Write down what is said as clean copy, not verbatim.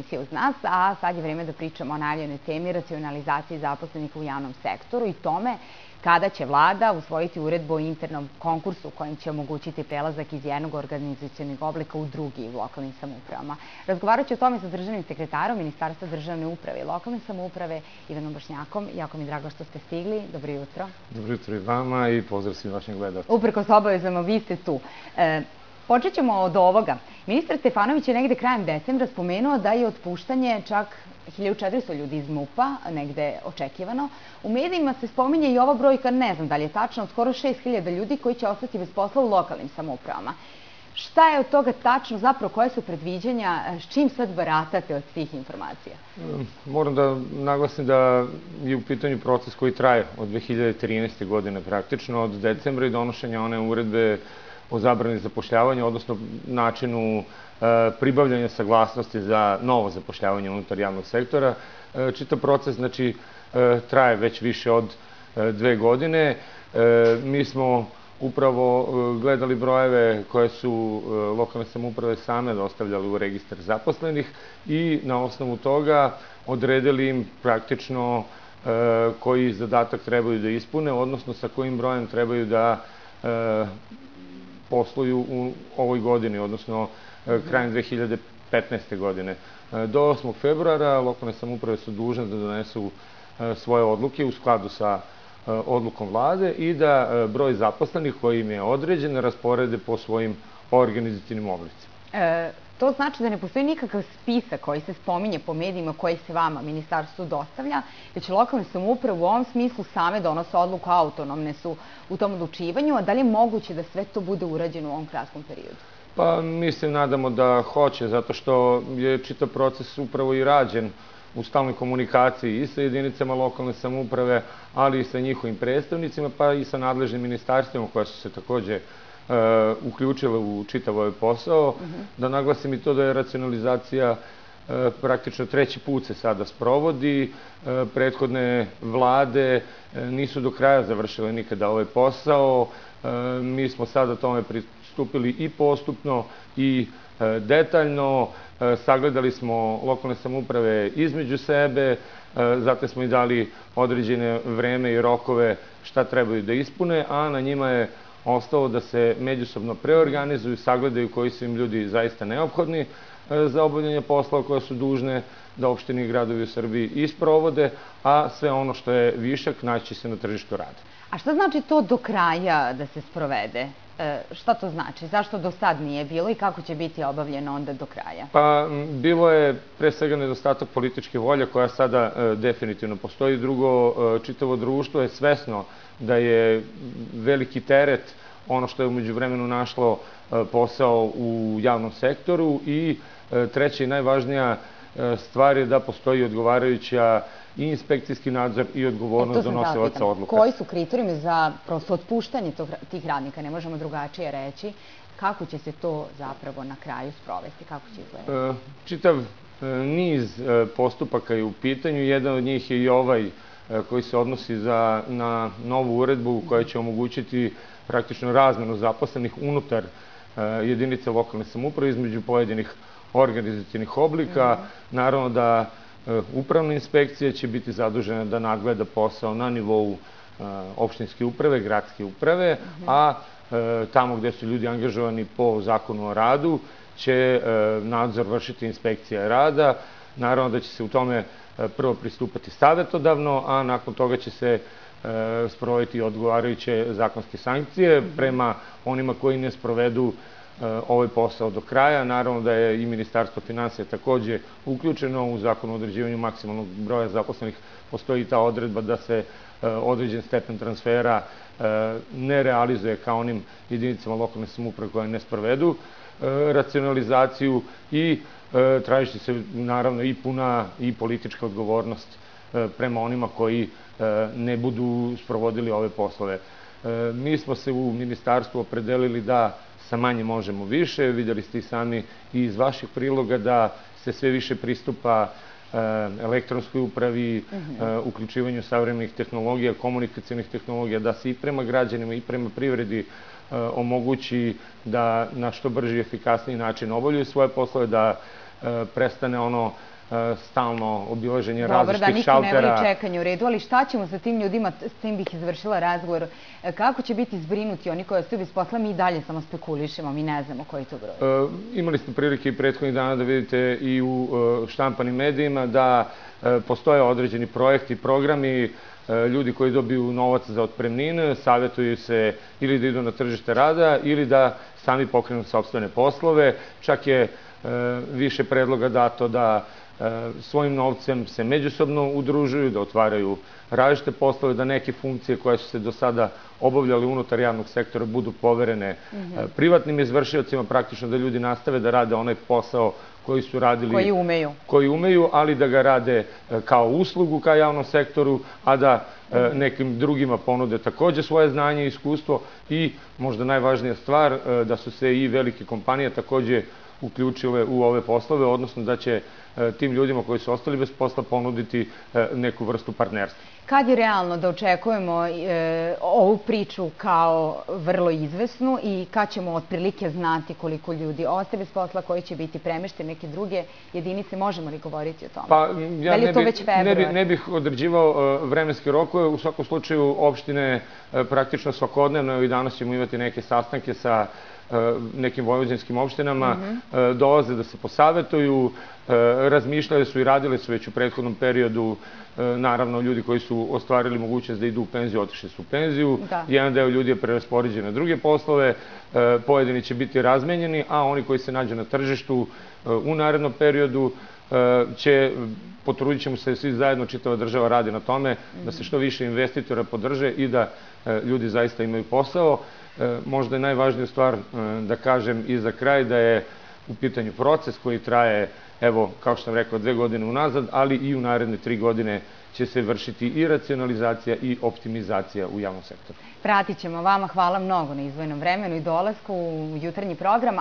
emisija uz nas, a sad je vreme da pričamo o najavljenoj temi racionalizaciji zaposlenih u javnom sektoru i tome kada će vlada usvojiti uredbu o internom konkursu kojim će omogućiti prelazak iz jednog organizacionog oblika u drugi u lokalnim samoupravama. Razgovarat ću o tome sa državnim sekretarom Ministarstva državne uprave i lokalne samouprave Ivanom Bošnjakom. Jako mi je drago što ste stigli. Dobro jutro. Dobro jutro i vama i pozdrav svim vašim gledalcima. Uprkos obavezama, vi ste tu. Počet ćemo od ovoga. Ministar Stefanović je negde krajem decembra spomenuo da je otpuštanje čak 1400 ljudi iz MUP-a, negde očekivano. U medijima se spominje i ova brojka, ne znam da li je tačno, od skoro 6000 ljudi koji će ostati bez posla u lokalnim samoupravama. Šta je od toga tačno, zapravo koje su predviđanja, s čim sad baratate od tih informacija? Moram da naglasim da je u pitanju proces koji traje od 2013. godine praktično, od decembra i donošenja one uredbe o zabrani zapošljavanja, odnosno načinu pribavljanja saglasnosti za novo zapošljavanje unutar javnog sektora. Čitav proces traje već više od 2 godine. Mi smo upravo gledali brojeve koje su lokalne samouprave same dostavljali u registar zaposlenih i na osnovu toga odredili im praktično koji zadatak trebaju da ispune, odnosno sa kojim brojem trebaju da posluju u ovoj godini, odnosno krajem 2015. godine. Do 8. februara lokalne samouprave su dužne da donesu svoje odluke u skladu sa odlukom vlade i da broj zaposlenih koji im je određen rasporede po svojim organizacijnim oblicima. To znači da ne postoji nikakav spisak koji se spominje po medijima koji se vama, ministarstvu, dostavlja, već lokalne samouprave u ovom smislu same donose odluku, autonomne su u tom odlučivanju, a da li je moguće da sve to bude urađeno u ovom kratkom periodu? Pa mi se nadamo da hoće, zato što je čitav proces upravo i rađen u stalnoj komunikaciji i sa jedinicama lokalne samouprave, ali i sa njihovim predstavnicima, pa i sa nadležnim ministarstvima koja su se takođe uključile u čitav ovaj posao. Da naglasim i to da je racionalizacija praktično 3. put se sada sprovodi. Prethodne vlade nisu do kraja završile nikada ovaj posao. Mi smo sada tome pristupili i postupno i detaljno. Sagledali smo lokalne samouprave između sebe, zato smo i dali određene vreme i rokove šta trebaju da ispune, a na njima je ostalo da se međusobno preorganizuju, sagledaju koji su im ljudi zaista neophodni za obavljanje posla koje su dužne da opštine i gradovi u Srbiji isprovode, a sve ono što je višak naći se na tržištu rada. A šta znači to do kraja da se sprovede? Šta to znači? Zašto do sad nije bilo i kako će biti obavljeno onda do kraja? Pa, bilo je pre svega nedostatak političke volje koja sada definitivno postoji. Drugo, čitavo društvo je svesno da je veliki teret ono što je umeđu vremenu našlo posao u javnom sektoru i treća i najvažnija stvar je da postoji odgovarajuća i inspekcijski nadzor i odgovornost donosilaca odluka. Koji su kriterijumi za prosto otpuštanje tih radnika, ne možemo drugačije reći, kako će se to zapravo na kraju sprovesti, kako će izgledati? Čitav niz postupaka je u pitanju, jedan od njih je i ovaj koji se odnosi na novu uredbu koja će omogućiti praktično razmenu zaposlenih unutar jedinice lokalne samouprave između pojedinih organizacijnih oblika. Naravno da upravna inspekcija će biti zadužena da nadgleda posao na nivou opštinske uprave, gradske uprave, a tamo gde su ljudi angažovani po zakonu o radu će nadzor vršiti inspekcija rada. Naravno da će se u tome prvo pristupati savetodavno, a nakon toga će se sprovoditi odgovarajuće zakonske sankcije prema onima koji ne sprovedu ovaj posao do kraja. Naravno da je i Ministarstvo finansija takođe uključeno u zakonu o određivanju maksimalnog broja zaposlenih. Postoji ta odredba da se određen stepen transfera ne realizuje kao onim jedinicama lokalne samouprave koje ne sprovedu racionalizaciju i traži se naravno i puna i politička odgovornost prema onima koji ne budu sprovodili ove poslove. Mi smo se u ministarstvu opredelili da sa manje možemo više. Videli ste i sami i iz vaših priloga da se sve više pristupa elektronskoj upravi, uključivanju savremenih tehnologija, komunikacionih tehnologija, da se i prema građanima i prema privredi omogući da na što brži i efikasniji način obavljaju svoje poslove, da prestane ono stalno obilaženje različitih šaltera. Dobro, da niko ne voli čekanje u redu, ali šta ćemo sa tim ljudima, s tim bih izvršila razgovor, kako će biti zbrinuti oni koji ostaju bez posla, mi i dalje samo spekulišemo, mi ne znamo koji to broj. Imali ste prilike i prethodnih dana da vidite i u štampanim medijima da postoje određeni projekti, programi, ljudi koji dobiju novac za otpremnine, savjetuju se ili da idu na tržište rada ili da sami pokrenu sopstvene poslove. Čak je više predloga dato da svojim novcem se međusobno udružuju, da otvaraju različite poslove, da neke funkcije koje su se do sada obavljali unutar javnog sektora budu poverene privatnim izvršiocima, praktično da ljudi nastave da rade onaj posao koji su radili... Koji umeju, ali da ga rade kao uslugu ka javnom sektoru, a da nekim drugima ponude takođe svoje znanje i iskustvo i možda najvažnija stvar, da su se i velike kompanije takođe uključile u ove poslove, odnosno da će tim ljudima koji su ostali bez posla ponuditi neku vrstu partnerstva. Kad je realno da očekujemo ovu priču kao vrlo izvesnu i kad ćemo otprilike znati koliko ljudi ostaje bez posla, koji će biti premešteni neke druge jedinice, možemo li govoriti o tome? Pa ja ne bih određivao vremenske rokove, u svakom slučaju opštine praktično svakodnevno i danas ćemo imati neke sastanke sa nekim vojvođanskim opštinama, dolaze da se posavetuju, razmišljali su i radili su već u prethodnom periodu, naravno ljudi koji su ostvarili mogućnost da idu u penziju, otišli su u penziju, jedan deo ljudi je preraspoređen na druge poslove, pojedini će biti razmenjeni, a oni koji se nađu na tržištu u narednom periodu potrudit ćemo se svi zajedno, čitava država radi na tome da se što više investitora podrže i da ljudi zaista imaju posao. Možda je najvažnija stvar da kažem i za kraj da je u pitanju proces koji traje, evo, kao što sam rekao, 2 godine unazad, ali i u naredne 3 godine će se vršiti i racionalizacija i optimizacija u javnom sektoru. Pratit ćemo. Vama hvala mnogo na izdvojenom vremenu i dolasku u jutarnji program.